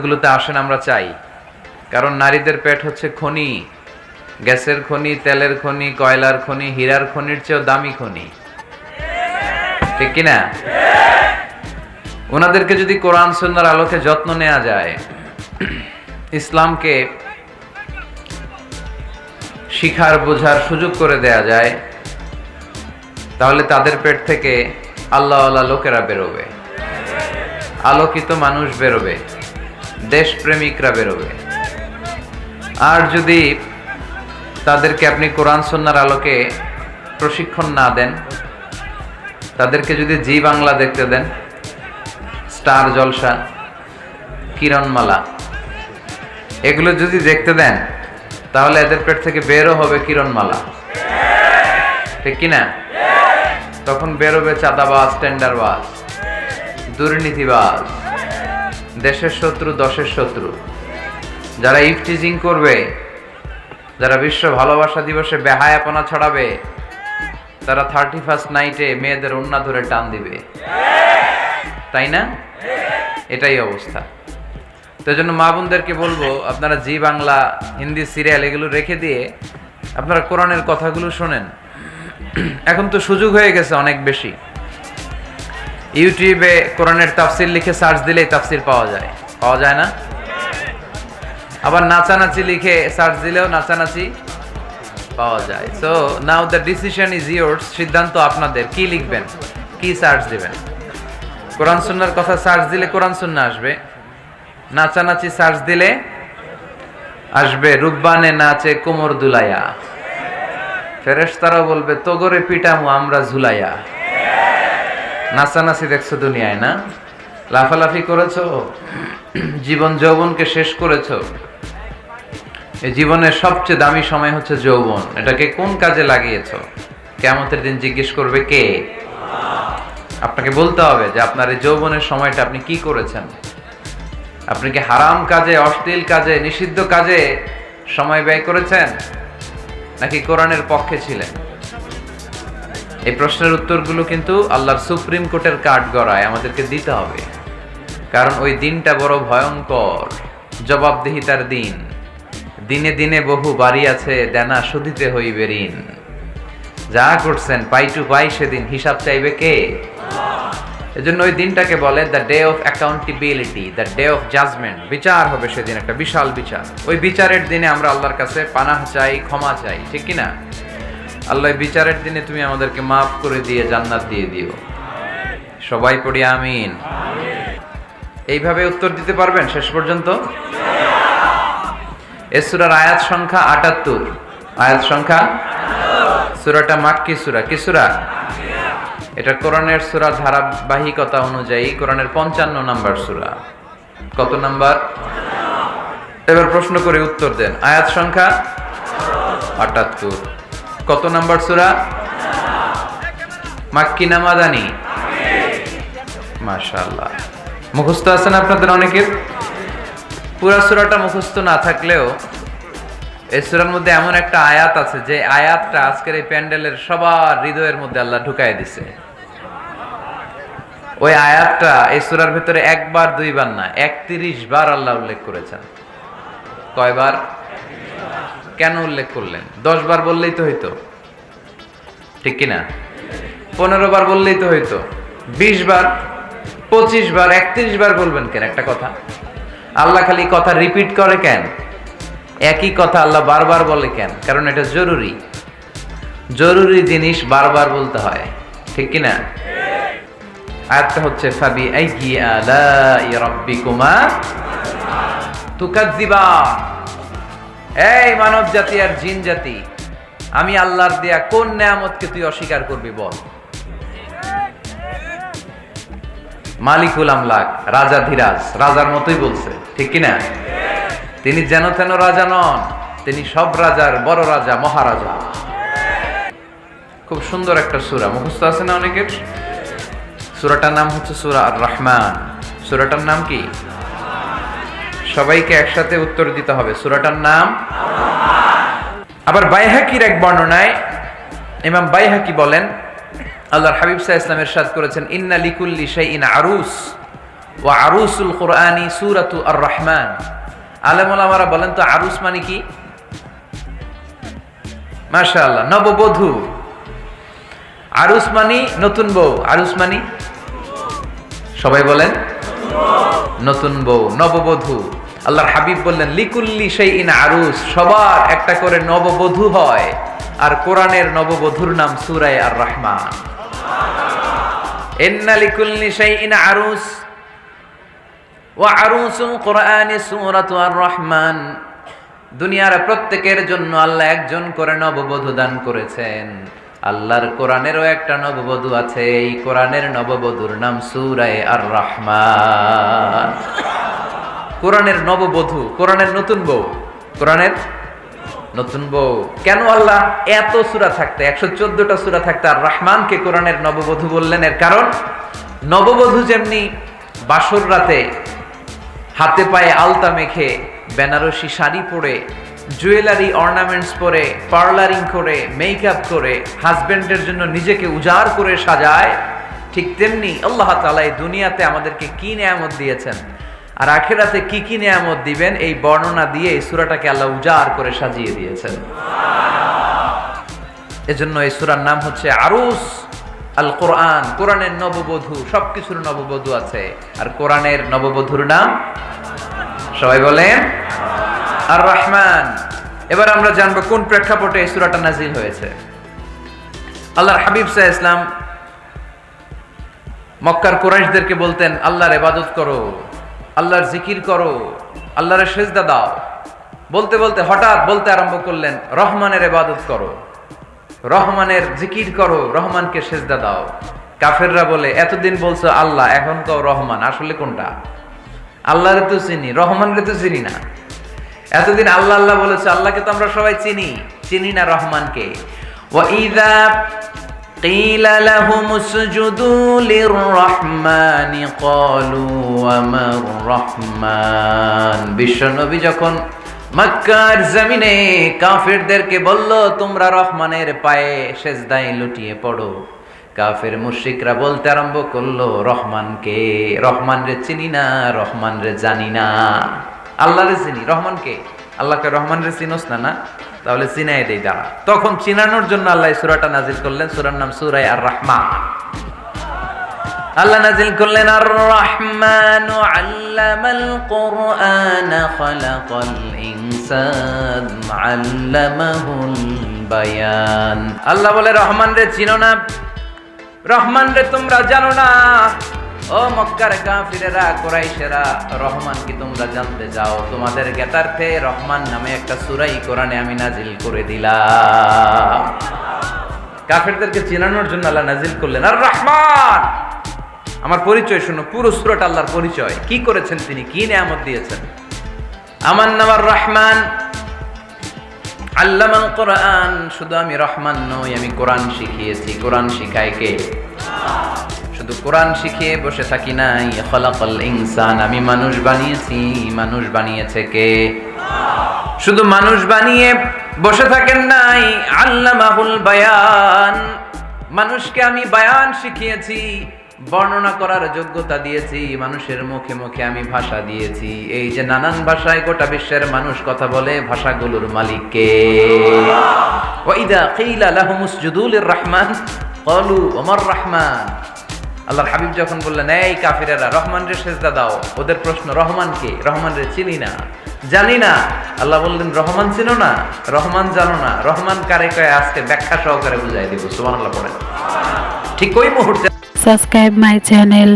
মাহফিলগুলোতে আসেন, আমরা চাই। কারণ নারীদের পেট হচ্ছে খনি, গ্যাসের খনি, তেলের খনি, কয়লার খনি, হীরার খনির চেয়েও দামি খনি, ঠিক কিনা? ওনাদেরকে যদি কোরআন সুন্নাহর আলোকে যত্ন নেওয়া যায়, ইসলামকে শিখার বোঝার সুযোগ করে দেয়া যায়, তাহলে তাদের পেট থেকে আল্লাহওয়ালা লোকেরা বেরোবে, আলোকিত মানুষ বেরোবে, দেশপ্রেমিকরা বেরোবে। আর যদি তাদেরকে আপনি কোরআন সুন্নাহর আলোকে প্রশিক্ষণ না দেন, তাদেরকে যদি জি বাংলা দেখতে দেন, স্টার জলসা, কিরণমালা, এগুলো যদি দেখতে দেন, তাহলে এদের পেট থেকে বেরো হবে কিরণমালা, ঠিক কিনা? তখন বেরোবে চাঁদাবাজ, টেন্ডারবাজ, দুর্নীতিবাজ, দেশের শত্রু, দশের শত্রু, যারা ইফটিজিং করবে, যারা বিশ্ব ভালোবাসা দিবসে বেহায়াপনা ছড়াবে, তারা 31st নাইটে মেয়েদের ওন্না ধরে টান দিবে, তাই না? এটাই অবস্থা। তো জন্য মা বোনদেরকে বলবো, আপনারা জি বাংলা, হিন্দি সিরিয়াল এগুলো রেখে দিয়ে আপনারা কোরআনের কথাগুলো শোনেন। এখন তো সুযোগ হয়ে গেছে অনেক বেশি, ইউটিউবে কোরআনের তাফসির লিখে সার্চ দিলেই তাফসির পাওয়া যায় না? আবার নাচানাচি লিখে সার্চ দিলেও নাচানাচি পাওয়া যায়। So now the decision is yours, সিদ্ধান্ত আপনাদের, কি লিখবেন, কি সার্চ দিবেন। কোরআন সুন্নাহর কথা সার্চ দিলে কোরআন সুন্নাহ আসবে, নাচানাচি সার্চ দিলে আসবে রুব্বানে নাচে কোমর দুলাইয়া, ফেরেশতারাও বলবে তোগরে পিটামু আমরা ঝুলাইয়া। নাচানাচি দেখছো দুনিয়ায় না? লাফালাফি করেছো, জীবন যৌবনকে শেষ করেছো। এই জীবনের সবচেয়ে দামি সময় হচ্ছে যৌবন, এটাকে কোন কাজে লাগিয়েছো? কিয়ামতের দিন জিজ্ঞেস করবে কে? আপনাকে বলতে হবে যে আপনার এই যৌবনের সময়টা আপনি কি করেছেন। আপনি কি হারাম কাজে, অশ্লীল কাজে, নিষিদ্ধ কাজে সময় ব্যয় করেছেন, নাকি কোরআনের পক্ষে ছিলেন? এই প্রশ্নের উত্তরগুলো কিন্তু আল্লাহর সুপ্রিম কোর্টের কাঠগড়ায় আমাদেরকে দিতে হবে, কারণ ওই দিনটা বড় ভয়ঙ্কর, জবাবদিহিতার দিন। দিনে দিনে বহু বাড়ি আছে, দেনা শুধিতে হইবে ঋণ। যা করছেন পাই টু পাই, সেদিন হিসাব চাইবে কে? এজন্য ওই দিনটাকে বলে the day of accountability, the day of judgement. বিচার হবে সেদিন, একটা বিশাল বিচার। ওই বিচারের দিনে আমরা আল্লাহর কাছে পানাহ চাই, ক্ষমা চাই, ঠিক কিনা? আল্লাহ বিচারের দিনে তুমি আমাদেরকে মাফ করে দিয়ে জান্নাত দিয়ে দিও। সবাই পড়ি আমিন। এইভাবে উত্তর দিতে পারবেন শেষ পর্যন্ত? এই সূরার আয়াত সংখ্যা ৭৮। আয়াত সংখ্যা, সূরাটা মাক্কি সূরা। কি সূরা? এটা কোরআনের সূরা ধারাবাহিকতা অনুযায়ী কোরআনের 55 নাম্বার সূরা। কত নাম্বার? এবার প্রশ্ন করে উত্তর দেন। আয়াত সংখ্যা ৭৮। কত নাম্বার সূরা? মাক্কি না মাদানী? মাশাআল্লাহ, মুখস্থ আছেন আপনাদের অনেকের? পুরা সূরাটা মুখস্থ না থাকলেও এই সূরার মধ্যে এমন একটা আয়াত আছে যে আয়াতটা আজকের এই প্যান্ডেলের সবার হৃদয়ের মধ্যে আল্লাহ ঢুকাই দিছে। ওই আয়াতটা এই সূরার ভিতরে একবার দুইবার না, 31 বার আল্লাহ উল্লেখ করেছেন। কয়বার? কেন উল্লেখ করলেন? 10 বার বললেই তো হইতো, ঠিক কিনা? 15 বার বললেই তো হইতো। 20 বার, 25 বার, 31 বার বলবেন কেন একটা কথা? আল্লাহ খালি কথা রিপিট করে কেন? একই কথা আল্লাহ বারবার বলে কেন? কারণ এটা জরুরি। জরুরি জিনিস বারবার বলতে হয়, ঠিক কিনা? আয়াতটা হচ্ছে ফাবি আইয়ি আলাই রাব্বিকুমা তুকাজ্জিবান। এই মানব জাতি আর জিন জাতি, আমি আল্লাহর দেয়া কোন নেয়ামতকে তুই অস্বীকার করবি বল? মালিকুল আমলাক, রাজা ধীরাজ, রাজার মতোই বলছে, ঠিক কিনা? তিনি যেন তেন রাজা নন, তিনি সব রাজার বড় রাজা, মহারাজা। খুব সুন্দর একটা সূরা, মুখস্থ আছে না অনেকের? সূরাটার নাম হচ্ছে সূরা আর রহমান। সূরাটার নাম কি? সবাইকে একসাথে উত্তর দিতে হবে। সূরাটার নাম? আবার বাইহাকির এক বর্ণনায় ইমাম বাইহাকি বলেন, আল্লাহর হাবিব সাল্লাল্লাহু আলাইহি ওয়াসাল্লাম ইরশাদ করেছেন, ইন্না লিকুল্লি শাইইন আরুস ওয়া আরুসুল কুরআনি সূরাতু আর রহমান। আলেম ওলামারা বলেন তো আরুস মানে কি? মাশাআল্লাহ, নববধূ। আরুস মানে নতুন বউ, আরুস মানে সবাই বলেন নতুন বউ, নববধূ। আল্লাহর হাবিব বললেন লিকুল্লি শাইইন আরুস, সবার একটা করে নববধূ হয়। আর কোরআনের নববধূর নাম সূরা আর রহমান। ইন্না লিকুল্লি শাইইন আরুস ওয়া আরুসুল কুরআনি সূরাতু আর রহমান। দুনিয়ার প্রত্যেকের জন্য আল্লাহ একজন করে নববধূ দান করেছেন। আল্লাহর কোরআনেরও একটা নববধূ আছে, এই কোরআনের নববধূর নাম সূরা আর রহমান। কোরআনের নববধূ, কোরআনের নতুন বউ, কোরআনের নতুন বউ। কেন আল্লাহ এত সূরা থাকতে, 114টা সূরা থাকতে আর রহমানকে কোরআনের নববধূ বললেন? এর কারণ নববধূ যেমনি বাসর রাতে হাতে পায়ে আলতা মেখে, বেনারসি শাড়ি পরে, জুয়েলারি অর্নামেন্টস পরে, পার্লারিং করে, মেকআপ করে হাজবেন্ডের জন্য নিজেকে উজাড় করে সাজায়, ঠিক তেমনি আল্লাহ তাআলা এই দুনিয়াতে আমাদেরকে কি নিয়ামত দিয়েছেন আর আখিরাতে কি কি নিয়ামত দিবেন, এই বর্ণনা দিয়ে এই সূরাটাকে আল্লাহ উজাড় করে সাজিয়ে দিয়েছেন। এজন্য এই সূরার নাম হচ্ছে আরুস আল কোরআন, কোরআনের নববধূ। সবকিছুর নববধূ আছে, আর কোরআনের নববধূর নাম সবাই বলেন আর রহমান। এবার আমরা জানবো কোন প্রেক্ষাপটে এই সূরাটা নাজিল হয়েছে। আল্লাহর হাবিব সাল্লাল্লাহু আলাইহি ওয়াসাল্লাম মক্কার কুরাইশদেরকে বলতেন আল্লাহর ইবাদত করো, আল্লাহর জিকির করো, আল্লাহর সেজদা দাও। বলতে বলতে হঠাৎ বলতে আরম্ভ করলেন রহমানের ইবাদত করো, রহমানের জিকির করো, রহমানকে সেজদা দাও। কাফেররা বলে এতদিন বলছো আল্লাহ, এখন কও রহমান, আসলে কোনটা? আল্লাহরে তো চিনি, রহমানরে তো চিনি না। এতদিন আল্লাহ আল্লাহ বলেছে, আল্লাহকে তো আমরা সবাই চিনি, চিনি না রহমানকে। ওয়া ইযা কিলা লাহুম উসজুদু লিররহমানি ক্বালু ওয়া মার রহমান। বিশ্বনবী যখন মক্কার জমিনে কাফেরদেরকে বলল তোমরা রহমানের পায়ে সেজদায় লুটিয়ে পড়ো, কাফের মুশরিকরা বলতে আরম্ভ করলো রহমানকে, রহমান রে চিনি না, রহমান রে জানি না। আল্লাহ রে চিনি, রহমানকে, আল্লাহকে রহমান রে চিনোস না? না, তাহলে চিনাই দেই দাঁড়া। তখন চিনানোর জন্য আল্লাহ এই সূরাটা নাজিল করলেন। সূরার নাম সূরা আর রহমান। আল্লাহ নাজিল করলেন আর রহমানু আল্লামাল কুরআন খালাকাল ইনসান আল্লামাহুল বায়ান। আল্লাহ বলে রহমান রে চিনো না, রহমান রে তোমরা জানো না। ও মক্কার কাফিরেরা, কুরাইশেরা, রহমান কি তোমরা জানতে চাও? তোমাদের জ্ঞাতার্থে রহমান নামে একটা সূরা কোরআনে আমি নাজিল করে দিলাম। কাফিরদেরকে চিনানোর জন্য আল্লাহ নাজিল করলেন আর রহমান। আমার পরিচয় শুনো, পুরো সূরাটা আল্লাহর পরিচয়, কি করেছেন তিনি, কি নিয়ামত দিয়েছেন। আমার নাম আর রহমান, আল্লামাল কোরআন। শুধু আমি রহমান নই, আমি কোরআন শিখিয়েছি। কোরআন শিখায় কে? শুধু কোরআন শিখিয়ে বসে থাকি নাই। খলাকাল ইনসান, আমি মানুষ বানিয়েছি। মানুষ বানিয়েছে কে? শুধু মানুষ বানিয়ে বসে থাকেন নাই, আল্লামাহুল বায়ান, মানুষকে আমি বায়ান শিখিয়েছি, বর্ণনা করার যোগ্যতা দিয়েছি। মানুষের মুখে মুখে আমি ভাষা দিয়েছি। এই যে নানান ভাষায় গোটা বিশ্বের মানুষ কথা বলে, ভাষাগুলোর মালিক কে? ওয়া ইযা কিলা লাহুম উসজুদু লিররহমান ক্বালু ওয়া মার রহমান। আল্লাহর হাবিব যখন বললেন এই কাফিরেরা রহমান রে সেজদা দাও, ওদের প্রশ্ন রহমান কে? রহমান রে চিনি না, জানি না। আল্লাহ বললেন রহমান চিনো না, রহমান জানো না, রহমান কারে কয় আজকে ব্যাখ্যা সহকারে বুঝাই দিব। সুবহানাল্লাহ পড়েন। ঠিক ওই মুহূর্তে Subscribe my channel.